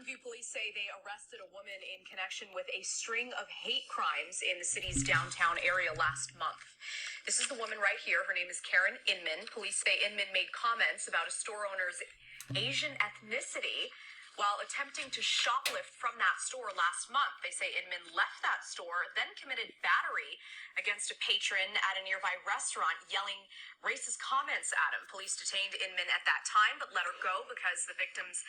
Mountain View police say they arrested a woman in connection with a string of hate crimes in the city's downtown area last month. This is the woman right here. Her name is Karen Inman. Police say Inman made comments about a store owner's Asian ethnicity while attempting to shoplift from that store last month. They say Inman left that store, then committed battery against a patron at a nearby restaurant, yelling racist comments at him. Police detained Inman at that time, but let her go because the victim's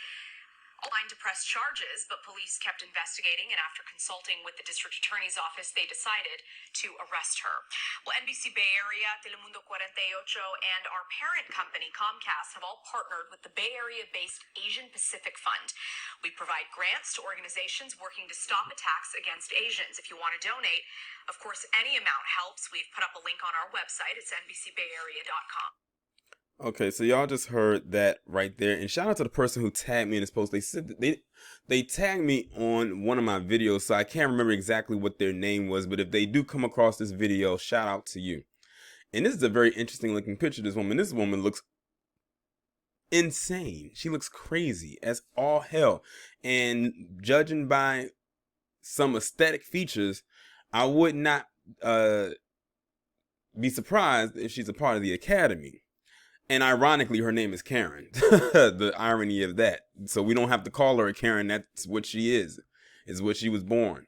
line to press charges, but police kept investigating, and after consulting with the district attorney's office, they decided to arrest her. Well, NBC Bay Area, Telemundo 48, and our parent company, Comcast, have all partnered with the Bay Area-based Asian Pacific Fund. We provide grants to organizations working to stop attacks against Asians. If you want to donate, of course, any amount helps. We've put up a link on our website. It's nbcbayarea.com. Okay, so y'all just heard that right there, and shout out to the person who tagged me in this post. They said that they tagged me on one of my videos, so I can't remember exactly what their name was, but if they do come across this video, shout out to you. And this is a very interesting looking picture of this woman. This woman looks insane. She looks crazy as all hell, and judging by some aesthetic features, I would not be surprised if she's a part of the academy. And ironically, her name is Karen. The irony of that. So we don't have to call her a Karen. That's what she is what she was born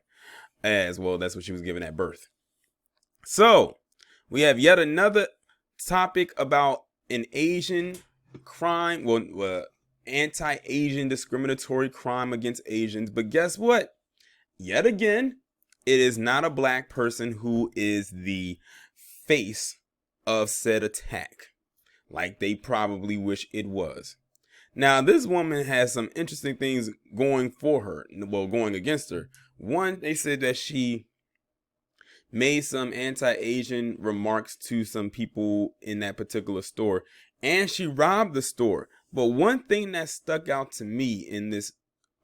as. Well, that's what she was given at birth. So we have yet another topic about an Asian crime. Well, anti-Asian discriminatory crime against Asians. But guess what? Yet again, it is not a black person who is the face of said attack, like they probably wish it was. Now, this woman has some interesting things going for her, well, going against her. One, they said that she made some anti-Asian remarks to some people in that particular store, and she robbed the store. But one thing that stuck out to me in this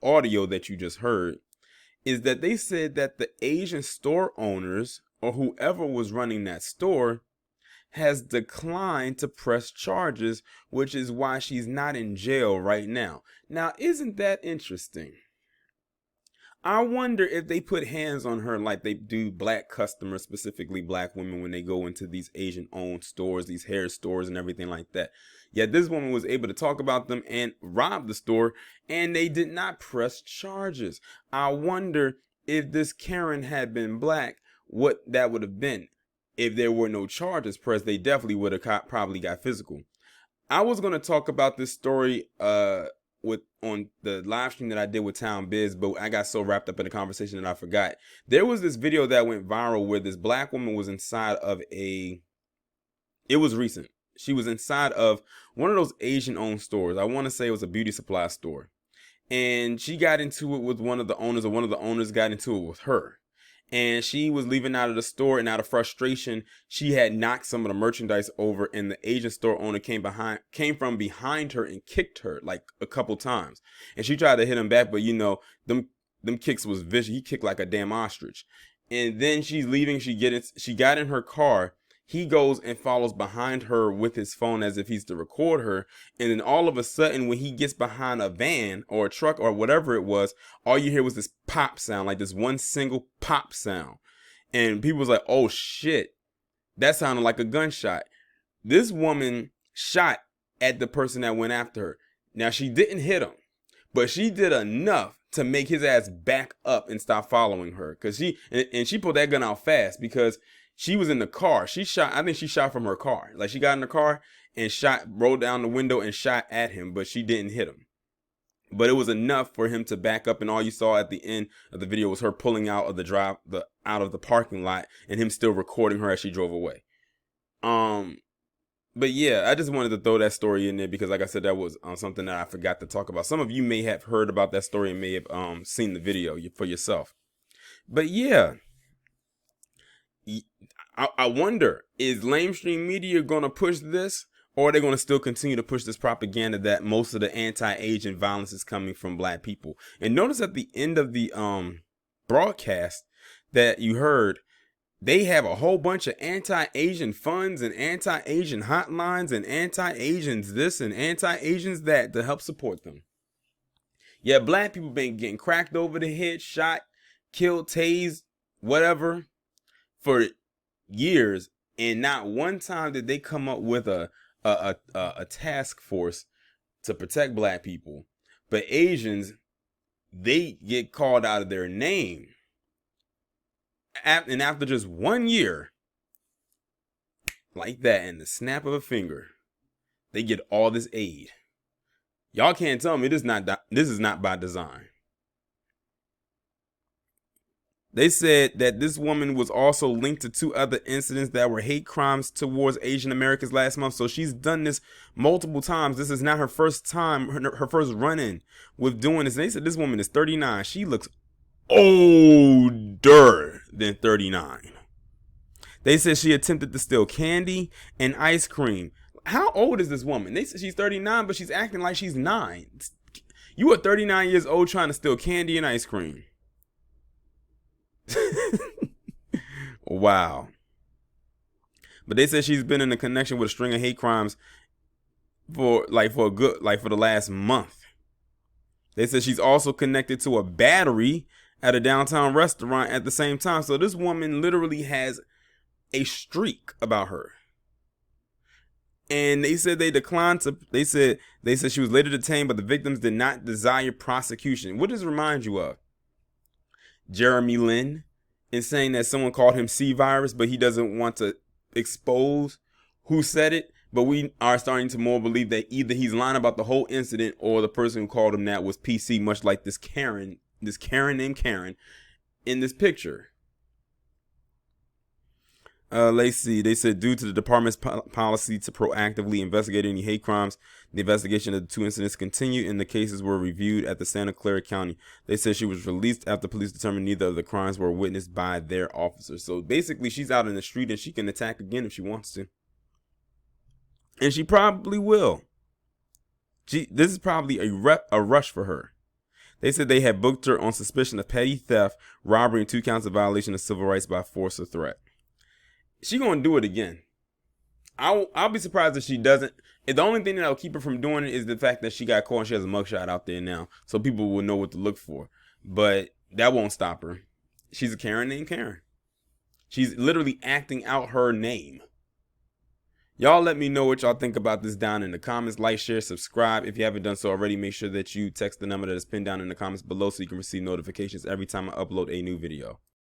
audio that you just heard is that they said that the Asian store owners, or whoever was running that store, has declined to press charges, which is why she's not in jail right now. Now, isn't that interesting? I wonder if they put hands on her like they do black customers, specifically black women, when they go into these Asian-owned stores, these hair stores and everything like that. Yet this woman was able to talk about them and rob the store, and they did not press charges. I wonder if this Karen had been black, what that would have been. If there were no charges pressed, they definitely would have probably got physical. I was going to talk about this story on the live stream that I did with Town Biz, but I got so wrapped up in the conversation that I forgot. There was this video that went viral where this black woman was inside of it was recent. She was inside of one of those Asian-owned stores. I want to say it was a beauty supply store. And she got into it with one of the owners, or one of the owners got into it with her. And she was leaving out of the store, and out of frustration, she had knocked some of the merchandise over, and the Asian store owner came from behind her and kicked her like a couple times. And she tried to hit him back, but you know, them kicks was vicious. He kicked like a damn ostrich. And then she's leaving. She got in her car. He goes and follows behind her with his phone as if he's to record her. And then all of a sudden, when he gets behind a van or a truck or whatever it was, all you hear was this pop sound, like this one single pop sound. And people was like, oh shit, that sounded like a gunshot. This woman shot at the person that went after her. Now, she didn't hit him, but she did enough to make his ass back up and stop following her. Cause she pulled that gun out fast because she was in the car. I think she shot from her car. Like, she got in the car and rolled down the window and shot at him, but she didn't hit him. But it was enough for him to back up, and all you saw at the end of the video was her pulling out of out of the parking lot, and him still recording her as she drove away. But yeah, I just wanted to throw that story in there because, like I said, that was something that I forgot to talk about. Some of you may have heard about that story and may have seen the video for yourself. But yeah. I wonder, is mainstream media going to push this, or are they going to still continue to push this propaganda that most of the anti-Asian violence is coming from black people? And notice at the end of the broadcast that you heard, they have a whole bunch of anti-Asian funds and anti-Asian hotlines and anti-Asians this and anti-Asians that to help support them. Yeah, black people been getting cracked over the head, shot, killed, tased, whatever, for years, and not one time did they come up with a task force to protect black people. But Asians, they get called out of their name, and after just 1 year, like that, in the snap of a finger, they get all this aid. Y'all can't tell me this is not by design. They said that this woman was also linked to 2 other incidents that were hate crimes towards Asian Americans last month. So she's done this multiple times. This is not her first time, her first run-in with doing this. And they said this woman is 39. She looks older than 39. They said she attempted to steal candy and ice cream. How old is this woman? They said she's 39, but she's acting like she's 9. You are 39 years old trying to steal candy and ice cream. Wow. But they said she's been in a connection with a string of hate crimes for the last month. They said she's also connected to a battery at a downtown restaurant at the same time. So this woman literally has a streak about her. And they said they said she was later detained, but the victims did not desire prosecution. What does it remind you of? Jeremy Lin, in saying that someone called him C virus, but he doesn't want to expose who said it. But we are starting to more believe that either he's lying about the whole incident, or the person who called him that was PC, much like this Karen named Karen in this picture. Let's see. They said due to the department's policy to proactively investigate any hate crimes, the investigation of the 2 incidents continued, and the cases were reviewed at the Santa Clara County. They said she was released after police determined neither of the crimes were witnessed by their officers. So basically, she's out in the street and she can attack again if she wants to, and she probably will. This is probably a rush for her. They said they had booked her on suspicion of petty theft, robbery, and 2 counts of violation of civil rights by force or threat. She gonna do it again. I'll be surprised if she doesn't. The only thing that'll keep her from doing it is the fact that she got caught and she has a mugshot out there now, so people will know what to look for. But that won't stop her. She's a Karen named Karen. She's literally acting out her name. Y'all let me know what y'all think about this down in the comments. Like, share, subscribe. If you haven't done so already, make sure that you text the number that is pinned down in the comments below so you can receive notifications every time I upload a new video.